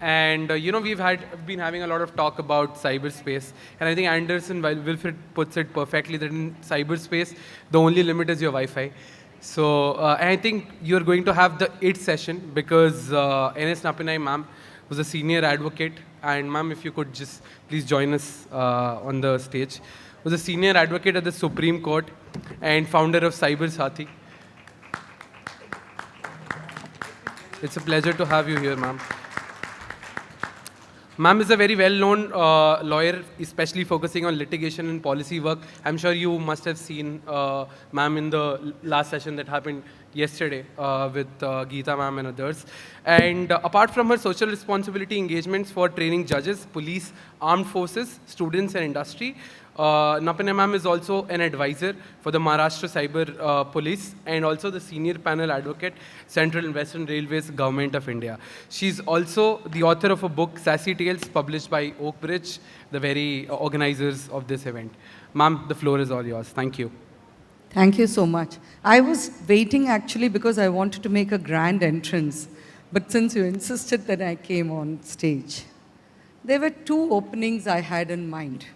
And we've been having a lot of talk about cyberspace, and I think Anderson Wilfred puts it perfectly that in cyberspace, the only limit is your Wi-Fi. So and I think you're going to have the it session because S Nappinai ma'am was a senior advocate, and ma'am, if you could just please join us on the stage, was a senior advocate at the Supreme Court and founder of Cyber Sathi. It's a pleasure to have you here, ma'am. Ma'am is a very well-known lawyer, especially focusing on litigation and policy work. I'm sure you must have seen ma'am in the last session that happened yesterday with Geeta ma'am and others. And apart from her social responsibility engagements for training judges, police, armed forces, students and industry, Nappinai ma'am is also an advisor for the Maharashtra Cyber Police and also the senior panel advocate, Central and Western Railways, Government of India. She's also the author of a book, Sassy Tales, published by Oak Bridge, the very organizers of this event. Ma'am, the floor is all yours. Thank you. Thank you so much. I was waiting actually because I wanted to make a grand entrance, but since you insisted that I came on stage, there were two openings I had in mind.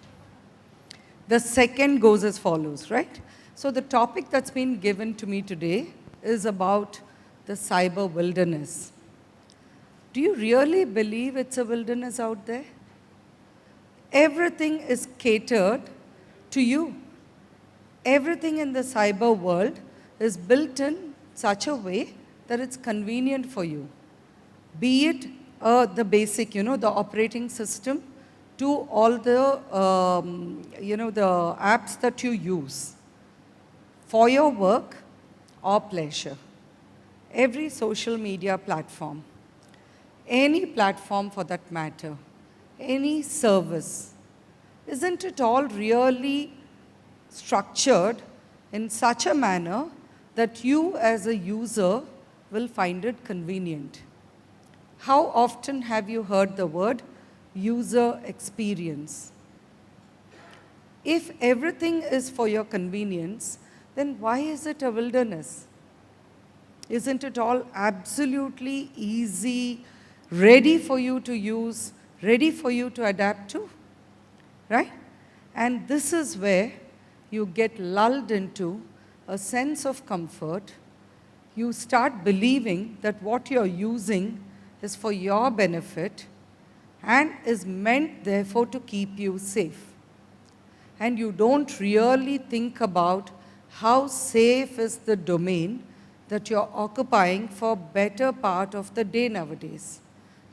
The second goes as follows, right? So the topic that's been given to me today is about the cyber wilderness. Do you really believe it's a wilderness out there? Everything is catered to you. Everything in the cyber world is built in such a way that it's convenient for you. Be it the basic, the operating system, to all the, the apps that you use for your work or pleasure. Every social media platform, any platform for that matter, any service, isn't it all really structured in such a manner that you as a user will find it convenient? How often have you heard the word user experience? If everything is for your convenience, then why is it a wilderness? Isn't it all absolutely easy, ready for you to use, ready for you to adapt to? Right? And this is where you get lulled into a sense of comfort. You start believing that what you're using is for your benefit and is meant, therefore, to keep you safe. And you don't really think about how safe is the domain that you're occupying for better part of the day nowadays.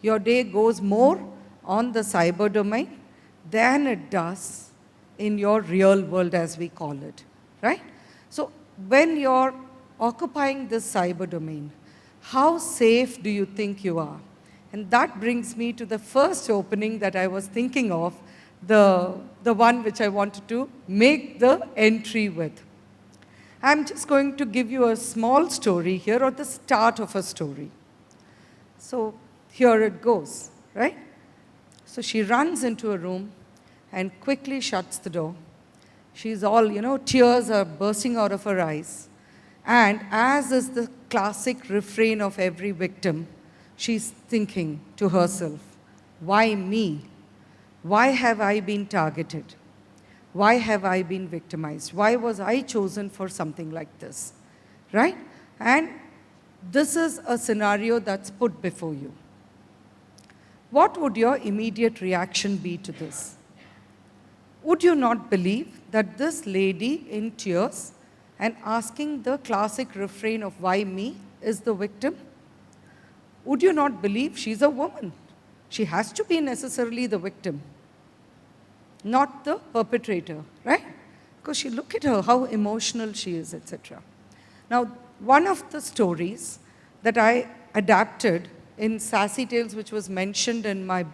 Your day goes more on the cyber domain than it does in your real world, as we call it, right? So when you're occupying this cyber domain, how safe do you think you are? And that brings me to the first opening that I was thinking of, the one which I wanted to make the entry with. I'm just going to give you a small story here, or the start of a story. So here it goes, right? So she runs into a room and quickly shuts the door. She's all, tears are bursting out of her eyes. And as is the classic refrain of every victim, she's thinking to herself, why me? Why have I been targeted? Why have I been victimized? Why was I chosen for something like this? Right? And this is a scenario that's put before you. What would your immediate reaction be to this? Would you not believe that this lady in tears and asking the classic refrain of why me is the victim? Would you not believe she's a woman? She has to be necessarily the victim, not the perpetrator, right? Because look at her, how emotional she is, etc. Now, one of the stories that I adapted in Sassy Tales, which was mentioned in my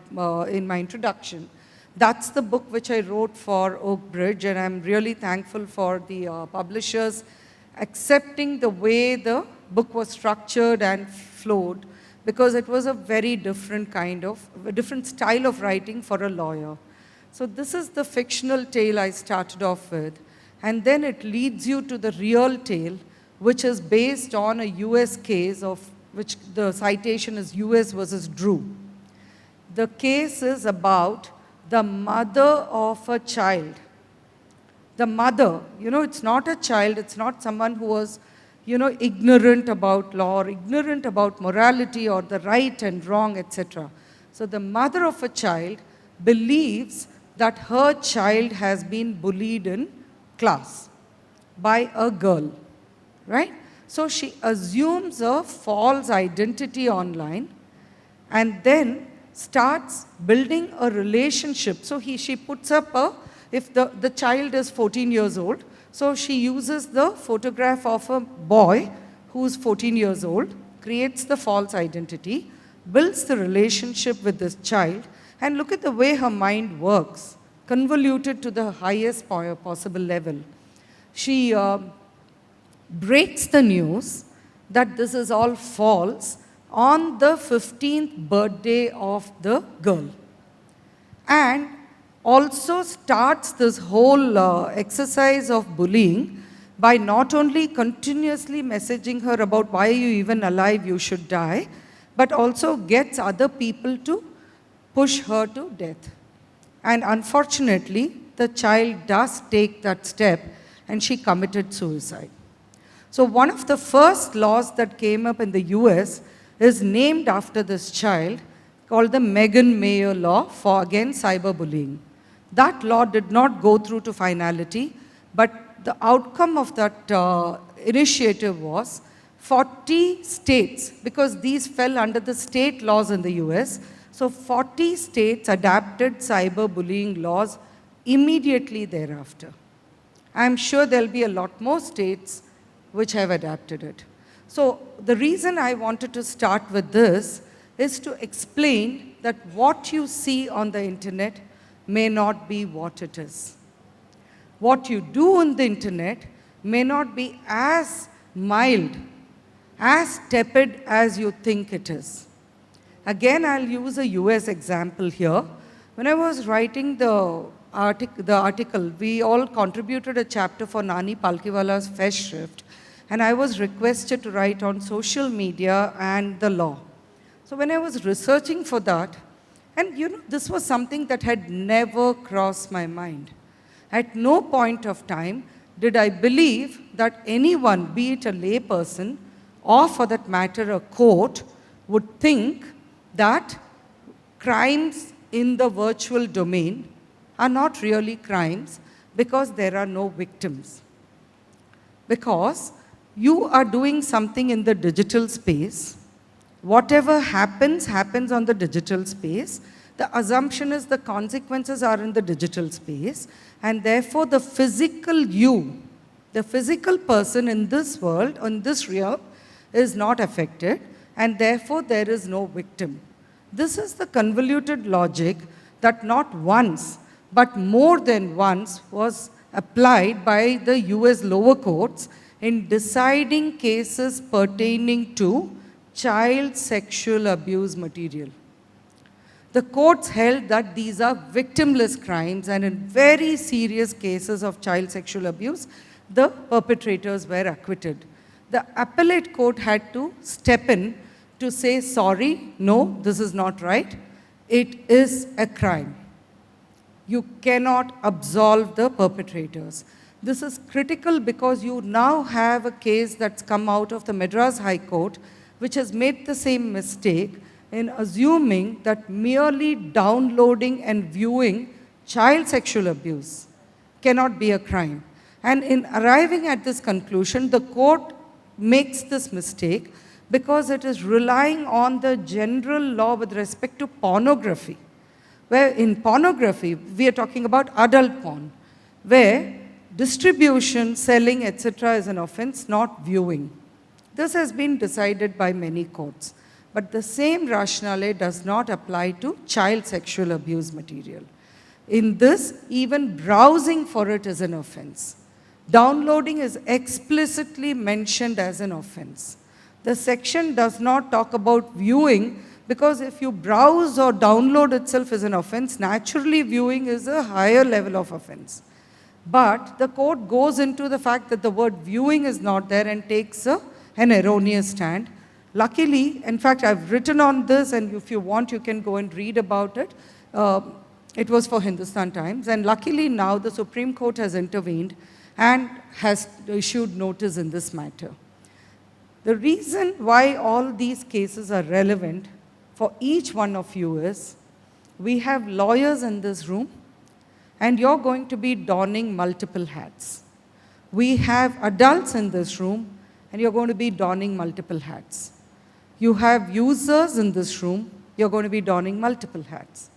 introduction, that's the book which I wrote for Oak Bridge, and I'm really thankful for the publishers accepting the way the book was structured and flowed, because it was a very different different style of writing for a lawyer. So this is the fictional tale I started off with, and then it leads you to the real tale, which is based on a US case of which the citation is US versus Drew. The case is about the mother of a child. The mother, it's not a child, it's not someone who was, ignorant about law or ignorant about morality or the right and wrong, etc. So the mother of a child believes that her child has been bullied in class by a girl, right? So she assumes a false identity online and then starts building a relationship. So she puts up if the child is 14 years old, so she uses the photograph of a boy who's 14 years old, creates the false identity, builds the relationship with this child, and look at the way her mind works, convoluted to the highest possible level. She breaks the news that this is all false on the 15th birthday of the girl, and also starts this whole exercise of bullying by not only continuously messaging her about why are you even alive, you should die, but also gets other people to push her to death. And unfortunately, the child does take that step and she committed suicide. So one of the first laws that came up in the US is named after this child, called the Megan Mayer Law for against cyberbullying. That law did not go through to finality, but the outcome of that initiative was 40 states, because these fell under the state laws in the US, so 40 states adapted cyberbullying laws immediately thereafter. I'm sure there'll be a lot more states which have adapted it. So the reason I wanted to start with this is to explain that what you see on the internet may not be what it is. What you do on the internet may not be as mild, as tepid as you think it is. Again, I'll use a US example here. When I was writing the article, we all contributed a chapter for Nani Palkiwala's Festschrift, and I was requested to write on social media and the law. So when I was researching for that, and this was something that had never crossed my mind. At no point of time did I believe that anyone, be it a lay person or for that matter a court, would think that crimes in the virtual domain are not really crimes because there are no victims. Because you are doing something in the digital space. Whatever happens, happens on the digital space. The assumption is the consequences are in the digital space, and therefore the physical you, the physical person in this world, in this realm, is not affected, and therefore there is no victim. This is the convoluted logic that not once, but more than once was applied by the US lower courts in deciding cases pertaining to child sexual abuse material. The courts held that these are victimless crimes, and in very serious cases of child sexual abuse, the perpetrators were acquitted. The appellate court had to step in to say, sorry, no, this is not right. It is a crime. You cannot absolve the perpetrators. This is critical because you now have a case that's come out of the Madras High Court, which has made the same mistake in assuming that merely downloading and viewing child sexual abuse cannot be a crime. And in arriving at this conclusion, the court makes this mistake because it is relying on the general law with respect to pornography, where in pornography, we are talking about adult porn, where distribution, selling, etc. is an offense, not viewing. This has been decided by many courts. But the same rationale does not apply to child sexual abuse material. In this, even browsing for it is an offense. Downloading is explicitly mentioned as an offense. The section does not talk about viewing, because if you browse or download itself is an offense, naturally viewing is a higher level of offense. But the court goes into the fact that the word viewing is not there and takes an erroneous stand. Luckily, in fact, I've written on this, and if you want, you can go and read about it. Uh, it was for Hindustan Times, and luckily now the Supreme Court has intervened and has issued notice in this matter. The reason why all these cases are relevant for each one of you is we have lawyers in this room, and you're going to be donning multiple hats. We have adults in this room, and you're going to be donning multiple hats. You have users in this room, you're going to be donning multiple hats.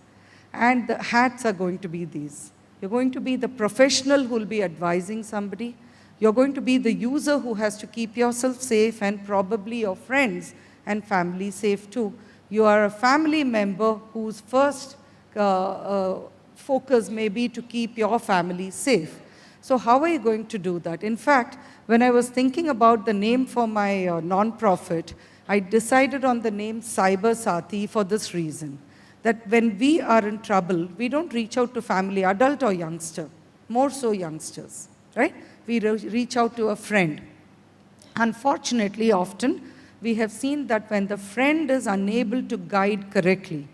And the hats are going to be these. You're going to be the professional who will be advising somebody. You're going to be the user who has to keep yourself safe and probably your friends and family safe too. You are a family member whose first focus may be to keep your family safe. So how are you going to do that? In fact, when I was thinking about the name for my non-profit, I decided on the name Cybersati for this reason, that when we are in trouble, we don't reach out to family, adult or youngster, more so youngsters, right? We reach out to a friend. Unfortunately, often, we have seen that when the friend is unable to guide correctly,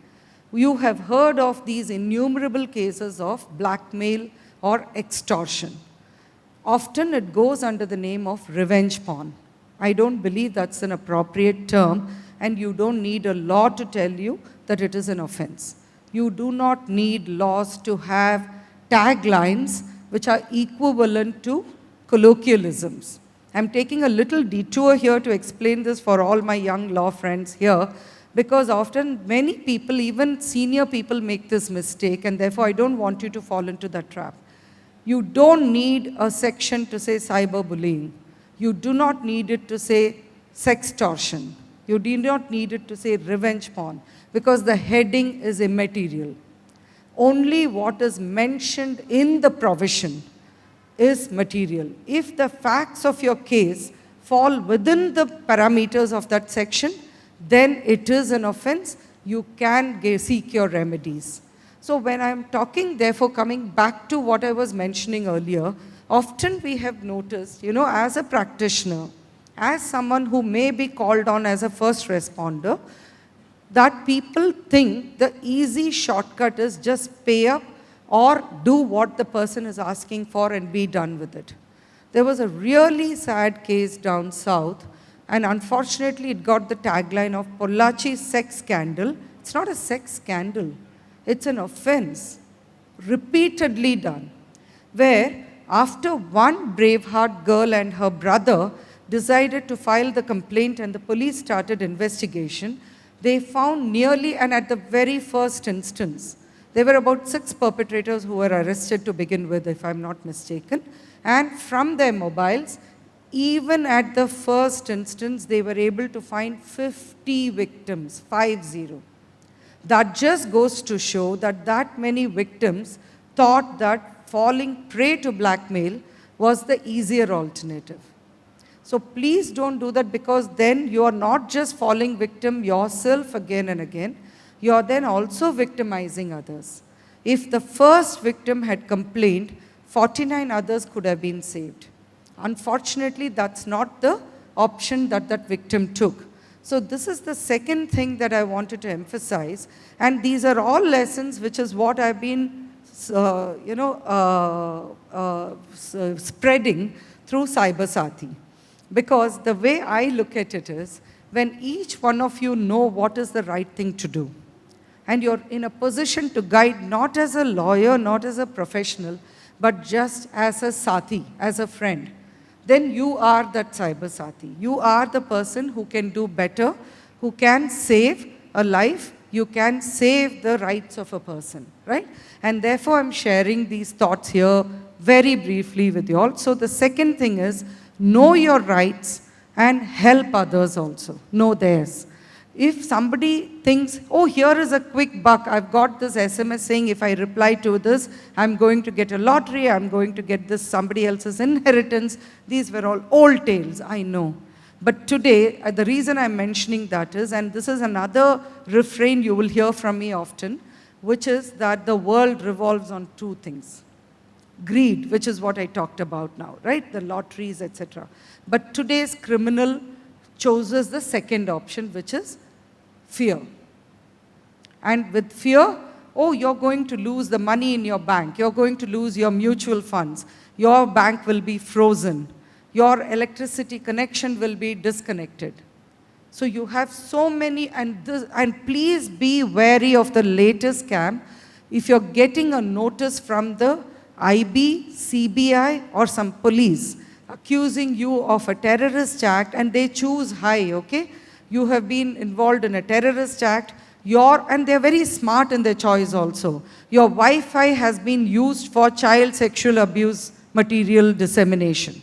you have heard of these innumerable cases of blackmail or extortion. Often it goes under the name of revenge porn. I don't believe that's an appropriate term, and you don't need a law to tell you that it is an offense. You do not need laws to have taglines which are equivalent to colloquialisms. I'm taking a little detour here to explain this for all my young law friends here, because often many people, even senior people, make this mistake, and therefore I don't want you to fall into that trap. You don't need a section to say cyberbullying. You do not need it to say sextortion. You do not need it to say revenge porn, because the heading is immaterial. Only what is mentioned in the provision is material. If the facts of your case fall within the parameters of that section, then it is an offense. You can seek your remedies. So when I'm talking, therefore, coming back to what I was mentioning earlier, often we have noticed, as a practitioner, as someone who may be called on as a first responder, that people think the easy shortcut is just pay up or do what the person is asking for and be done with it. There was a really sad case down south, and unfortunately it got the tagline of Pollachi sex scandal. It's not a sex scandal. It's an offense, repeatedly done, where after one braveheart girl and her brother decided to file the complaint and the police started investigation, they found nearly, and at the very first instance, there were about 6 perpetrators who were arrested to begin with, if I'm not mistaken, and from their mobiles, even at the first instance, they were able to find 50 victims, 50. That just goes to show that that many victims thought that falling prey to blackmail was the easier alternative. So please don't do that, because then you are not just falling victim yourself again and again, you are then also victimizing others. If the first victim had complained, 49 others could have been saved. Unfortunately, that's not the option that that victim took. So this is the second thing that I wanted to emphasize, and these are all lessons, which is what I've been spreading through Cybersati. Because the way I look at it is, when each one of you know what is the right thing to do, and you're in a position to guide not as a lawyer, not as a professional, but just as a sati, as a friend, then you are that Cybersati. You are the person who can do better, who can save a life, you can save the rights of a person, right? And therefore, I'm sharing these thoughts here very briefly with you all. So the second thing is, know your rights and help others also, know theirs. If somebody thinks, oh, here is a quick buck, I've got this SMS saying if I reply to this, I'm going to get a lottery, I'm going to get this somebody else's inheritance. These were all old tales, I know. But today, the reason I'm mentioning that is, and this is another refrain you will hear from me often, which is that the world revolves on 2 things. Greed, which is what I talked about now, right? The lotteries, etc. But today's criminal chooses the second option, which is fear. And with fear, oh, you're going to lose the money in your bank. You're going to lose your mutual funds. Your bank will be frozen. Your electricity connection will be disconnected. So you have so many, and please be wary of the latest scam. If you're getting a notice from the IB, CBI, or some police accusing you of a terrorist act, and they choose high, okay? You have been involved in a terrorist act, and they're very smart in their choice also. Your Wi-Fi has been used for child sexual abuse material dissemination.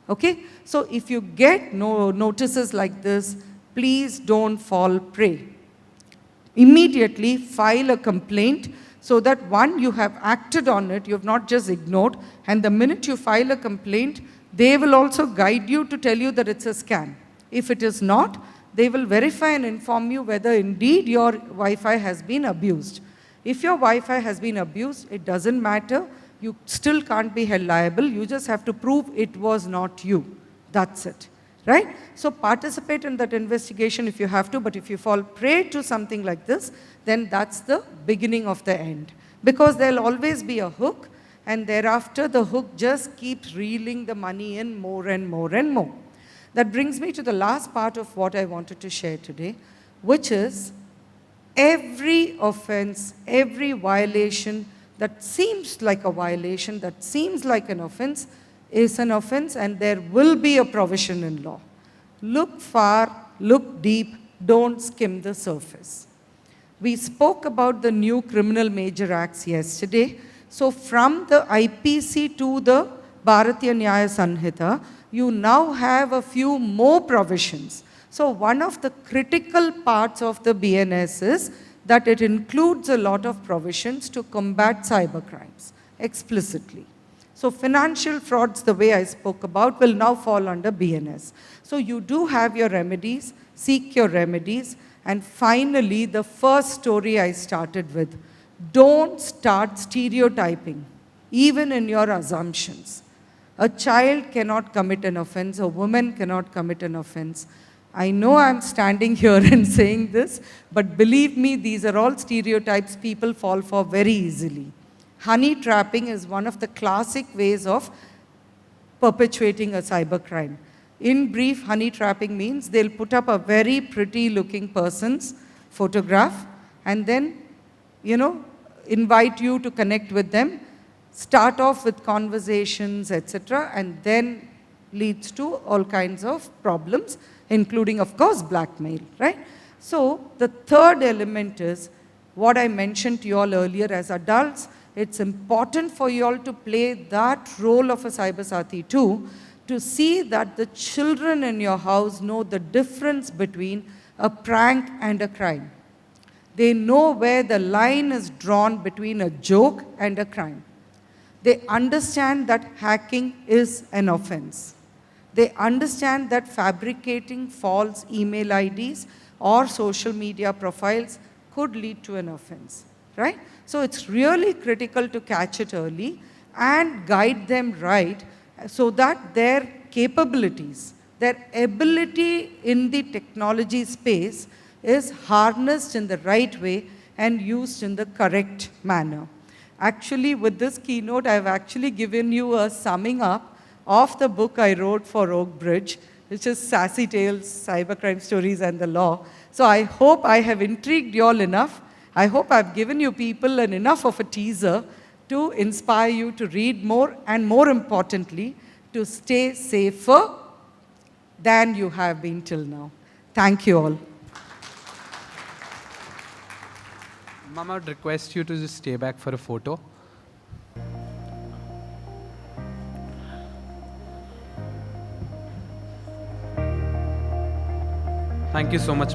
Okay? So if you get notices like this, please don't fall prey. Immediately file a complaint so that one, you have acted on it, you have not just ignored, and the minute you file a complaint, they will also guide you to tell you that it's a scam. If it is not, they will verify and inform you whether indeed your Wi-Fi has been abused. If your Wi-Fi has been abused, it doesn't matter. You still can't be held liable. You just have to prove it was not you. That's it. Right? So participate in that investigation if you have to, but if you fall prey to something like this, then that's the beginning of the end. Because there'll always be a hook, and thereafter the hook just keeps reeling the money in more and more and more. That brings me to the last part of what I wanted to share today, which is every offense, every violation that seems like a violation, that seems like an offense, is an offense, and there will be a provision in law. Look far, look deep, don't skim the surface. We spoke about the new criminal major acts yesterday. So from the IPC to the Bharatiya Nyaya Sanhita, you now have a few more provisions. So one of the critical parts of the BNS is that it includes a lot of provisions to combat cybercrimes explicitly. So financial frauds, the way I spoke about, will now fall under BNS. So you do have your remedies, seek your remedies, and finally, the first story I started with, don't start stereotyping, even in your assumptions. A child cannot commit an offense, a woman cannot commit an offense. I know I'm standing here and saying this, but believe me, these are all stereotypes people fall for very easily. Honey trapping is one of the classic ways of perpetuating a cybercrime. In brief, honey trapping means they'll put up a very pretty looking person's photograph and then, invite you to connect with them, start off with conversations, etc., and then leads to all kinds of problems, including, of course, blackmail, right? So the third element is what I mentioned to you all earlier. As adults, it's important for you all to play that role of a cybersathi too, to see that the children in your house know the difference between a prank and a crime. They know where the line is drawn between a joke and a crime. They understand that hacking is an offense. They understand that fabricating false email IDs or social media profiles could lead to an offense, right? So it's really critical to catch it early and guide them right so that their capabilities, their ability in the technology space is harnessed in the right way and used in the correct manner. Actually, with this keynote, I've actually given you a summing up of the book I wrote for Oak Bridge, which is Sassy Tales, Cybercrime Stories and the Law. So I hope I have intrigued you all enough. I hope I've given you people enough of a teaser to inspire you to read more and, more importantly, to stay safer than you have been till now. Thank you all. Ma'am, I would request you to just stay back for a photo. Thank you so much.